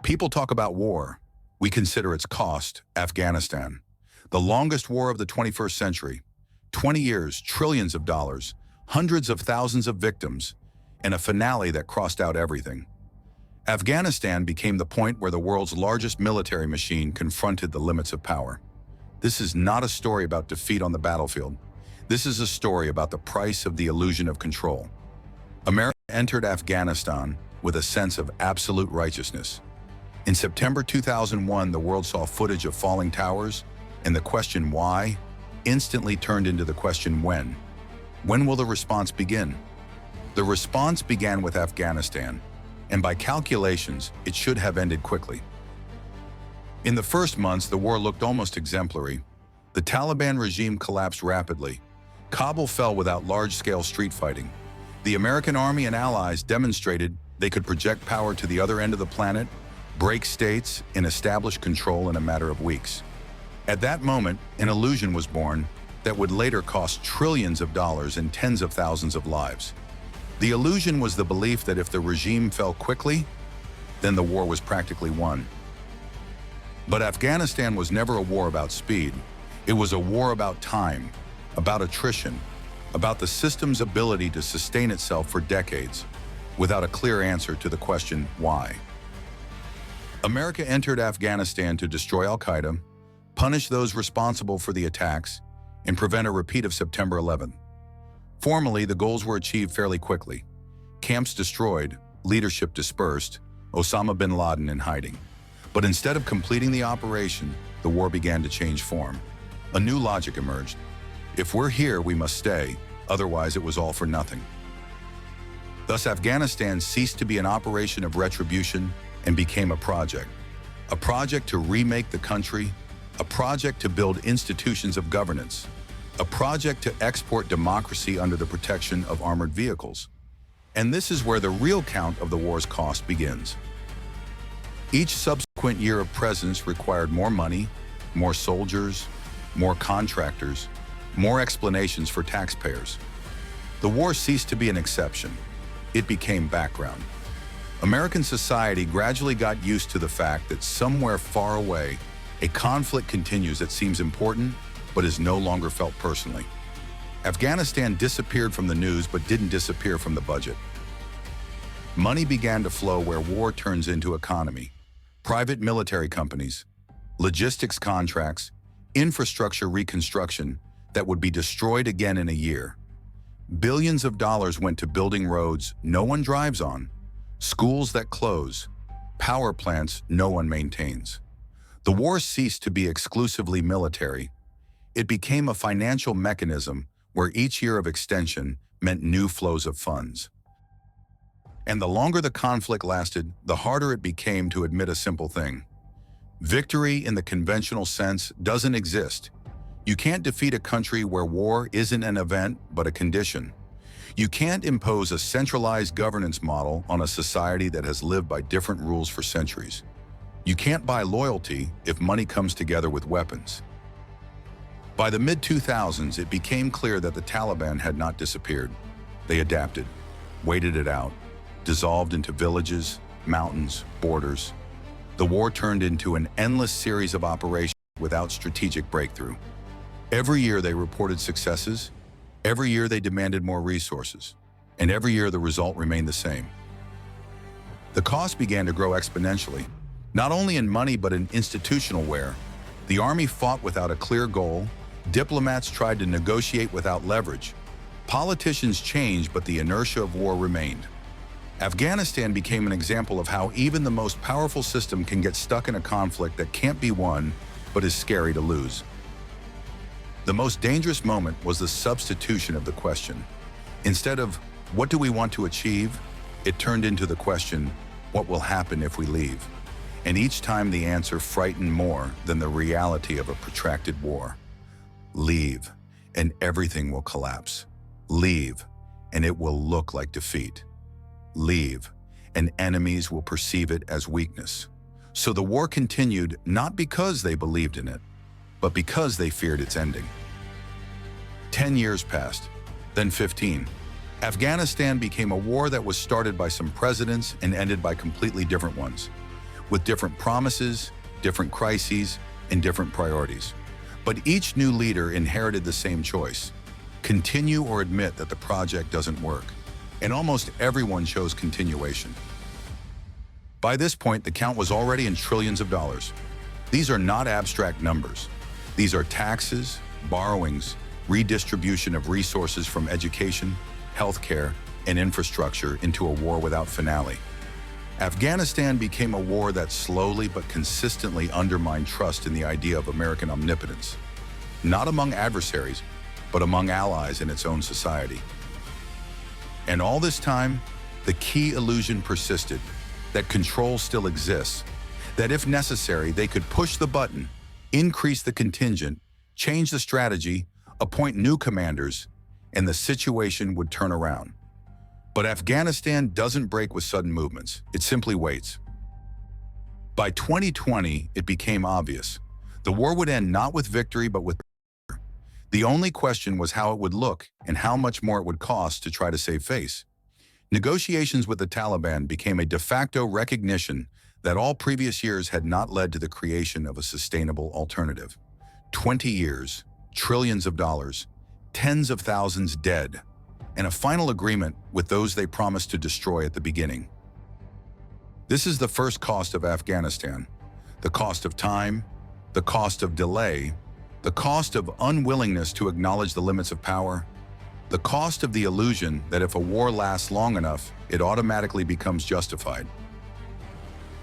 People talk about war. We consider its cost, Afghanistan. The longest war of the 21st century. 20 years, trillions of dollars, hundreds of thousands of victims, and a finale that crossed out everything. Afghanistan became the point where the world's largest military machine confronted the limits of power. This is not a story about defeat on the battlefield. This is a story about the price of the illusion of control. America entered Afghanistan with a sense of absolute righteousness. In September 2001, the world saw footage of falling towers, and the question why instantly turned into the question when. When will the response begin? The response began with Afghanistan, and by calculations, it should have ended quickly. In the first months, the war looked almost exemplary. The Taliban regime collapsed rapidly. Kabul fell without large-scale street fighting. The American army and allies demonstrated they could project power to the other end of the planet, break states, and establish control in a matter of weeks. At that moment, an illusion was born that would later cost trillions of dollars and tens of thousands of lives. The illusion was the belief that if the regime fell quickly, then the war was practically won. But Afghanistan was never a war about speed. It was a war about time, about attrition, about the system's ability to sustain itself for decades, without a clear answer to the question, why? America entered Afghanistan to destroy al-Qaeda, punish those responsible for the attacks, and prevent a repeat of September 11th. Formally, the goals were achieved fairly quickly. Camps destroyed, leadership dispersed, Osama bin Laden in hiding. But instead of completing the operation, the war began to change form. A new logic emerged. If we're here, we must stay, otherwise it was all for nothing. Thus, Afghanistan ceased to be an operation of retribution and became a project to remake the country, a project to build institutions of governance, a project to export democracy under the protection of armored vehicles. And this is where the real count of the war's cost begins. Each subsequent year of presence required more money, more soldiers, more contractors, more explanations for taxpayers. The war ceased to be an exception. It became background. American society gradually got used to the fact that somewhere far away, a conflict continues that seems important, but is no longer felt personally. Afghanistan disappeared from the news, but didn't disappear from the budget. Money began to flow where war turns into economy. Private military companies, logistics contracts, infrastructure reconstruction that would be destroyed again in a year. Billions of dollars went to building roads no one drives on, schools that close, power plants no one maintains. The war ceased to be exclusively military. It became a financial mechanism where each year of extension meant new flows of funds. And the longer the conflict lasted, the harder it became to admit a simple thing. Victory in the conventional sense doesn't exist. You can't defeat a country where war isn't an event but a condition. You can't impose a centralized governance model on a society that has lived by different rules for centuries. You can't buy loyalty if money comes together with weapons. By the mid-2000s, it became clear that the Taliban had not disappeared. They adapted, waited it out, dissolved into villages, mountains, borders. The war turned into an endless series of operations without strategic breakthrough. Every year they reported successes, every year they demanded more resources, and every year the result remained the same. The cost began to grow exponentially, not only in money but in institutional wear. The army fought without a clear goal, diplomats tried to negotiate without leverage. Politicians changed, but the inertia of war remained. Afghanistan became an example of how even the most powerful system can get stuck in a conflict that can't be won, but is scary to lose. The most dangerous moment was the substitution of the question. Instead of, what do we want to achieve? It turned into the question, what will happen if we leave? And each time the answer frightened more than the reality of a protracted war. Leave, and everything will collapse. Leave, and it will look like defeat. Leave, and enemies will perceive it as weakness. So the war continued not because they believed in it, but because they feared its ending. 10 years passed, then 15. Afghanistan became a war that was started by some presidents and ended by completely different ones. with different promises, different crises, and different priorities. But each new leader inherited the same choice: continue or admit that the project doesn't work. And almost everyone chose continuation. By this point, the count was already in trillions of dollars. These are not abstract numbers. These are taxes, borrowings, redistribution of resources from education, healthcare, and infrastructure into a war without finale. Afghanistan became a war that slowly but consistently undermined trust in the idea of American omnipotence, not among adversaries, but among allies in its own society. And all this time, the key illusion persisted, that control still exists, that if necessary, they could push the button, increase the contingent, change the strategy, appoint new commanders, and the situation would turn around. But Afghanistan doesn't break with sudden movements. It simply waits. By 2020, it became obvious. The war would end not with victory, but with failure. The only question was how it would look and how much more it would cost to try to save face. Negotiations with the Taliban became a de facto recognition that all previous years had not led to the creation of a sustainable alternative. 20 years, trillions of dollars, tens of thousands dead, and a final agreement with those they promised to destroy at the beginning. This is the first cost of Afghanistan: the cost of time, the cost of delay, the cost of unwillingness to acknowledge the limits of power, the cost of the illusion that if a war lasts long enough, it automatically becomes justified.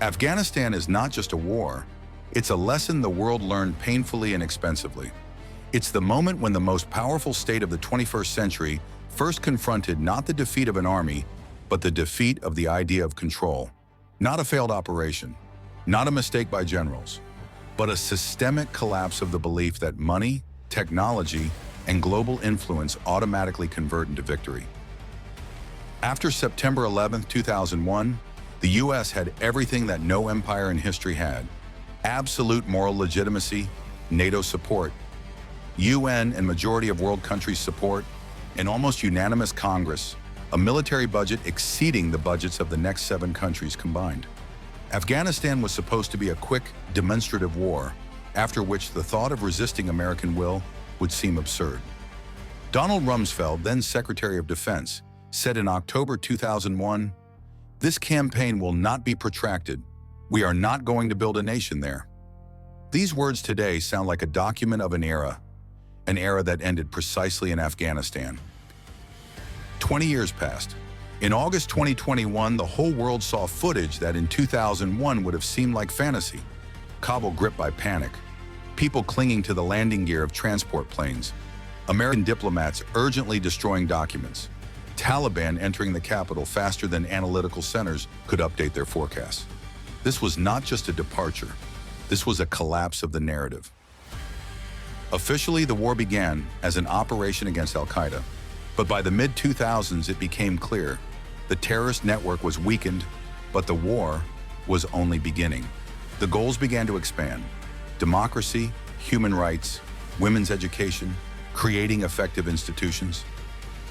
Afghanistan is not just a war, it's a lesson the world learned painfully and expensively. It's the moment when the most powerful state of the 21st century first confronted not the defeat of an army, but the defeat of the idea of control. Not a failed operation, not a mistake by generals, but a systemic collapse of the belief that money, technology, and global influence automatically convert into victory. After September 11, 2001, the US had everything that no empire in history had: absolute moral legitimacy, NATO support, UN and majority of world countries support, an almost unanimous Congress, a military budget exceeding the budgets of the next 7 countries combined. Afghanistan was supposed to be a quick, demonstrative war, after which the thought of resisting American will would seem absurd. Donald Rumsfeld, then Secretary of Defense, said in October 2001, "This campaign will not be protracted. We are not going to build a nation there." These words today sound like a document of an era that ended precisely in Afghanistan. 20 years passed. In August 2021, the whole world saw footage that in 2001 would have seemed like fantasy. Kabul gripped by panic, people clinging to the landing gear of transport planes, American diplomats urgently destroying documents, Taliban entering the capital faster than analytical centers could update their forecasts. This was not just a departure. This was a collapse of the narrative. Officially, the war began as an operation against al-Qaeda, but by the mid-2000s it became clear the terrorist network was weakened, but the war was only beginning. The goals began to expand: democracy, human rights, women's education, creating effective institutions.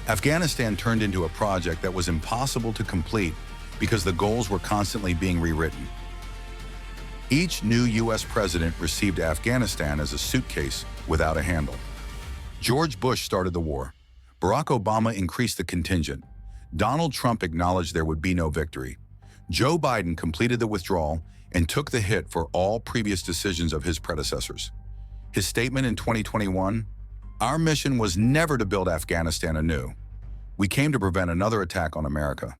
Afghanistan turned into a project that was impossible to complete because the goals were constantly being rewritten. Each new US president received Afghanistan as a suitcase without a handle. George Bush started the war. Barack Obama increased the contingent. Donald Trump acknowledged there would be no victory. Joe Biden completed the withdrawal and took the hit for all previous decisions of his predecessors. His statement in 2021, "Our mission was never to build Afghanistan anew. We came to prevent another attack on America."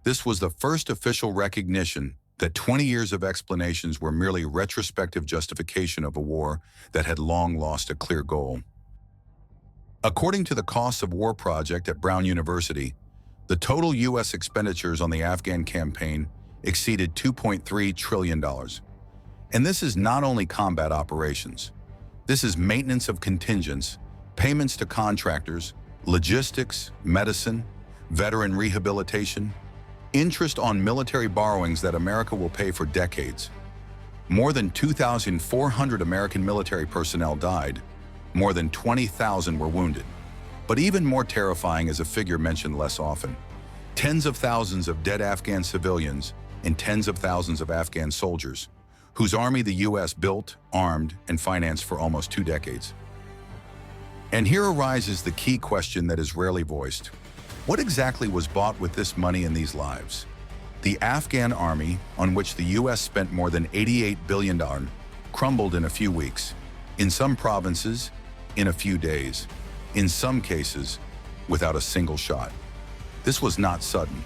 This was the first official recognition that 20 years of explanations were merely retrospective justification of a war that had long lost a clear goal. According to the Costs of War project at Brown University, the total US expenditures on the Afghan campaign exceeded $2.3 trillion. And this is not only combat operations. This is maintenance of contingents, payments to contractors, logistics, medicine, veteran rehabilitation, interest on military borrowings that America will pay for decades. More than 2,400 American military personnel died. More than 20,000 were wounded. But even more terrifying is a figure mentioned less often: tens of thousands of dead Afghan civilians and tens of thousands of Afghan soldiers, whose army the U.S. built, armed, and financed for almost 2 decades. And here arises the key question that is rarely voiced. What exactly was bought with this money and these lives? The Afghan army, on which the U.S. spent more than $88 billion, crumbled in a few weeks. In some provinces, in a few days. In some cases, without a single shot. This was not sudden.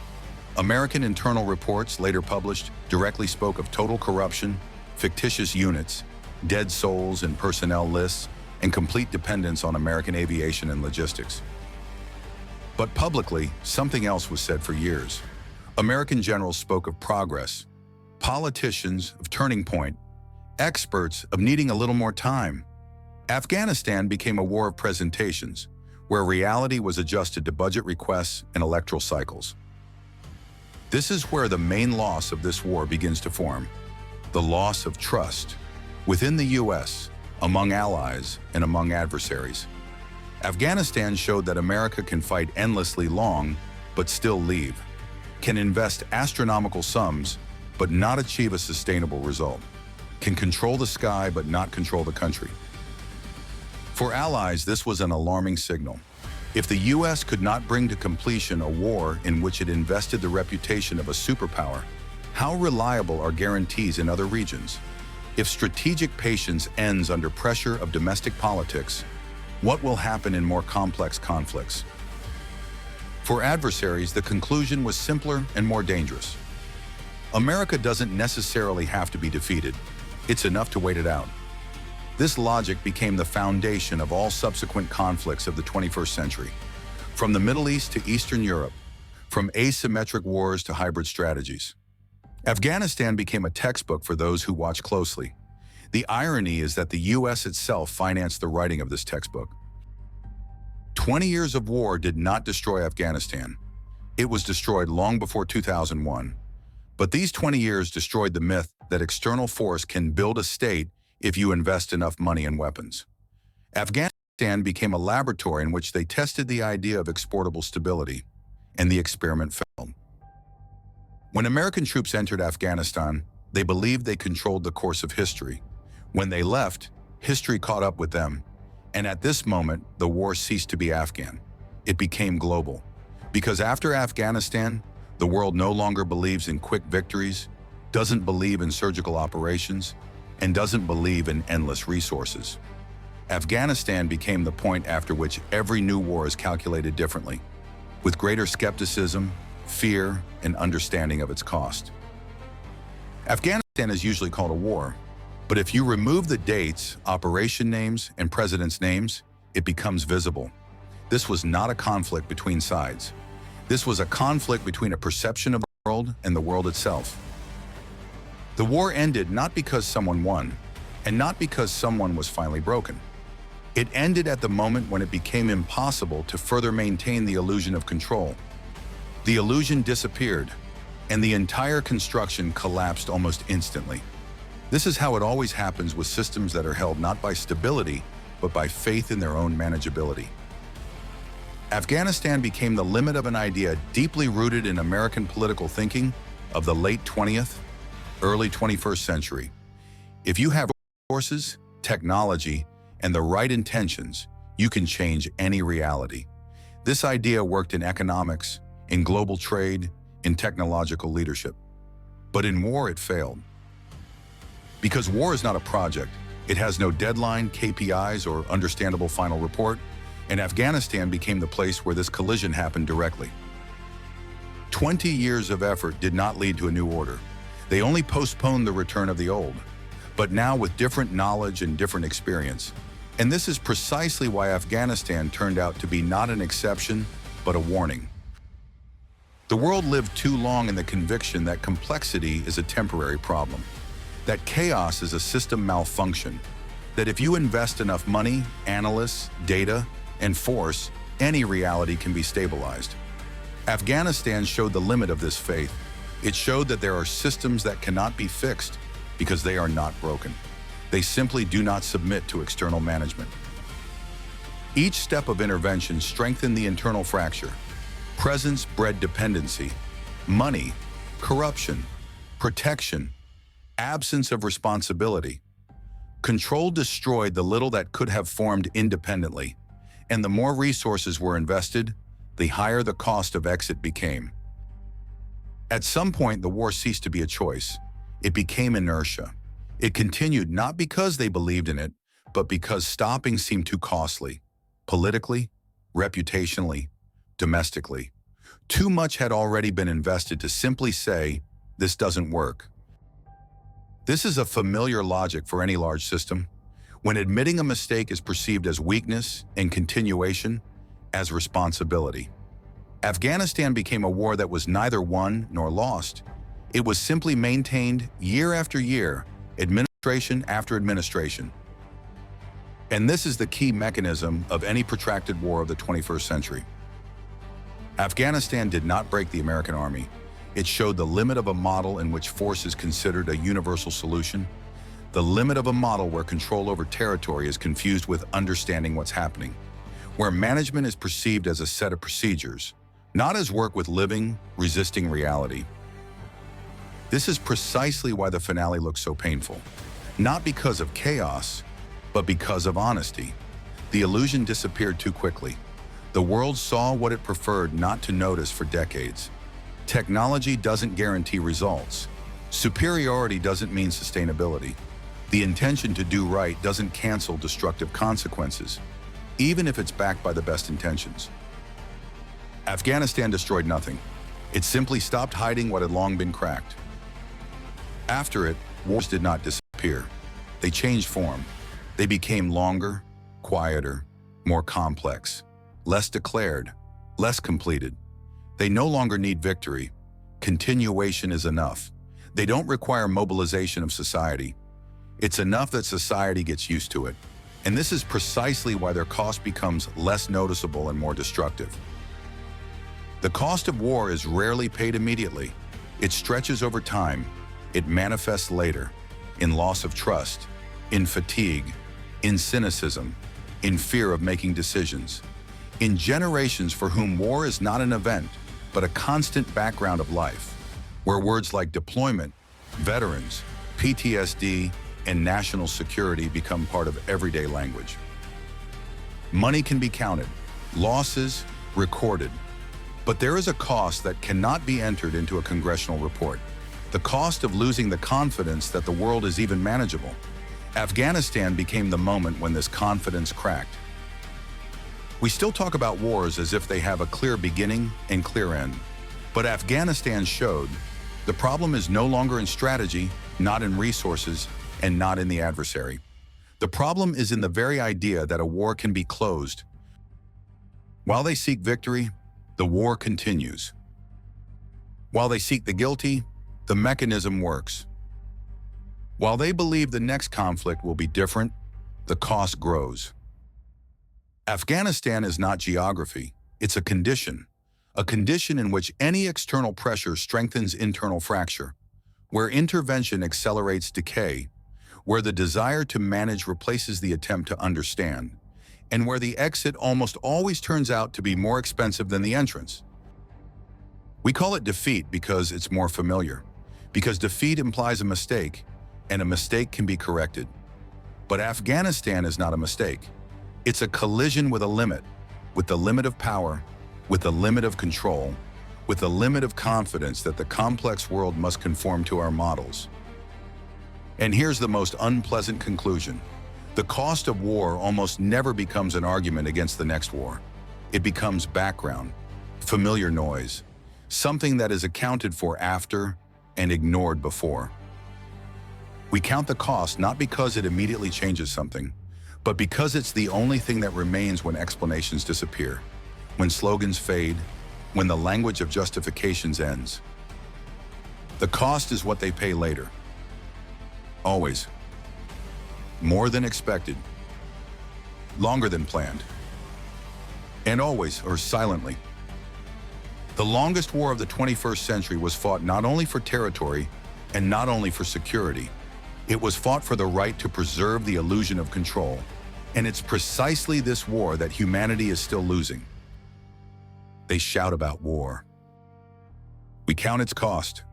American internal reports, later published, directly spoke of total corruption, fictitious units, dead souls and personnel lists, and complete dependence on American aviation and logistics. But publicly, something else was said for years. American generals spoke of progress, politicians of turning point, experts of needing a little more time. Afghanistan became a war of presentations, where reality was adjusted to budget requests and electoral cycles. This is where the main loss of this war begins to form, the loss of trust within the U.S., among allies, and among adversaries. Afghanistan showed that America can fight endlessly long, but still leave, can invest astronomical sums, but not achieve a sustainable result, can control the sky, but not control the country. For allies, this was an alarming signal. If the U.S. could not bring to completion a war in which it invested the reputation of a superpower, how reliable are guarantees in other regions? If strategic patience ends under pressure of domestic politics, what will happen in more complex conflicts? For adversaries, the conclusion was simpler and more dangerous. America doesn't necessarily have to be defeated. It's enough to wait it out. This logic became the foundation of all subsequent conflicts of the 21st century, from the Middle East to Eastern Europe, from asymmetric wars to hybrid strategies. Afghanistan became a textbook for those who watch closely. The irony is that the U.S. itself financed the writing of this textbook. 20 years of war did not destroy Afghanistan. It was destroyed long before 2001. But these 20 years destroyed the myth that external force can build a state if you invest enough money and weapons. Afghanistan became a laboratory in which they tested the idea of exportable stability, and the experiment failed. When American troops entered Afghanistan, they believed they controlled the course of history. When they left, history caught up with them, and at this moment, the war ceased to be Afghan. It became global. Because after Afghanistan, the world no longer believes in quick victories, doesn't believe in surgical operations, and doesn't believe in endless resources. Afghanistan became the point after which every new war is calculated differently, with greater skepticism, fear, and understanding of its cost. Afghanistan is usually called a war, but if you remove the dates, operation names, and presidents' names, it becomes visible. This was not a conflict between sides. This was a conflict between a perception of the world and the world itself. The war ended not because someone won, and not because someone was finally broken. It ended at the moment when it became impossible to further maintain the illusion of control. The illusion disappeared, and the entire construction collapsed almost instantly. This is how it always happens with systems that are held not by stability, but by faith in their own manageability. Afghanistan became the limit of an idea deeply rooted in American political thinking of the late 20th, early 21st century. If you have resources, technology, and the right intentions, you can change any reality. This idea worked in economics, in global trade, in technological leadership. But in war, it failed. Because war is not a project, it has no deadline, KPIs, or understandable final report, and Afghanistan became the place where this collision happened directly. 20 years of effort did not lead to a new order. They only postponed the return of the old, but now with different knowledge and different experience. And this is precisely why Afghanistan turned out to be not an exception, but a warning. The world lived too long in the conviction that complexity is a temporary problem, that chaos is a system malfunction, that if you invest enough money, analysts, data, and force, any reality can be stabilized. Afghanistan showed the limit of this faith. It showed that there are systems that cannot be fixed because they are not broken. They simply do not submit to external management. Each step of intervention strengthened the internal fracture. Presence bred dependency. Money, corruption, protection, absence of responsibility. Control destroyed the little that could have formed independently, and the more resources were invested, the higher the cost of exit became. At some point, the war ceased to be a choice. It became inertia. It continued not because they believed in it, but because stopping seemed too costly, politically, reputationally, domestically. Too much had already been invested to simply say, this doesn't work. This is a familiar logic for any large system. When admitting a mistake is perceived as weakness and continuation as responsibility. Afghanistan became a war that was neither won nor lost. It was simply maintained year after year, administration after administration. And this is the key mechanism of any protracted war of the 21st century. Afghanistan did not break the American army. It showed the limit of a model in which force is considered a universal solution, the limit of a model where control over territory is confused with understanding what's happening, where management is perceived as a set of procedures, not as work with living, resisting reality. This is precisely why the finale looks so painful. Not because of chaos, but because of honesty. The illusion disappeared too quickly. The world saw what it preferred not to notice for decades. Technology doesn't guarantee results. Superiority doesn't mean sustainability. The intention to do right doesn't cancel destructive consequences, even if it's backed by the best intentions. Afghanistan destroyed nothing. It simply stopped hiding what had long been cracked. After it, wars did not disappear. They changed form. They became longer, quieter, more complex, less declared, less completed. They no longer need victory. Continuation is enough. They don't require mobilization of society. It's enough that society gets used to it. And this is precisely why their cost becomes less noticeable and more destructive. The cost of war is rarely paid immediately. It stretches over time. It manifests later, in loss of trust, in fatigue, in cynicism, in fear of making decisions, in generations for whom war is not an event, but a constant background of life, where words like deployment, veterans, PTSD, and national security become part of everyday language. Money can be counted, losses recorded, but there is a cost that cannot be entered into a congressional report. The cost of losing the confidence that the world is even manageable. Afghanistan became the moment when this confidence cracked. We still talk about wars as if they have a clear beginning and clear end. But Afghanistan showed the problem is no longer in strategy, not in resources, and not in the adversary. The problem is in the very idea that a war can be closed. While they seek victory, the war continues. While they seek the guilty, the mechanism works. While they believe the next conflict will be different, the cost grows. Afghanistan is not geography, it's a condition in which any external pressure strengthens internal fracture, where intervention accelerates decay, where the desire to manage replaces the attempt to understand, and where the exit almost always turns out to be more expensive than the entrance. We call it defeat because it's more familiar, because defeat implies a mistake, and a mistake can be corrected. But Afghanistan is not a mistake. It's a collision with a limit, with the limit of power, with the limit of control, with the limit of confidence that the complex world must conform to our models. And here's the most unpleasant conclusion. The cost of war almost never becomes an argument against the next war. It becomes background, familiar noise, something that is accounted for after and ignored before. We count the cost not because it immediately changes something, but because it's the only thing that remains when explanations disappear, when slogans fade, when the language of justifications ends. The cost is what they pay later. Always. More than expected. Longer than planned. And always, or silently. The longest war of the 21st century was fought not only for territory and not only for security. It was fought for the right to preserve the illusion of control. And it's precisely this war that humanity is still losing. They shout about war. We count its cost.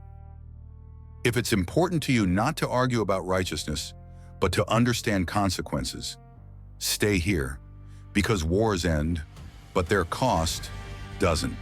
If it's important to you not to argue about righteousness, but to understand consequences, stay here, because wars end, but their cost doesn't.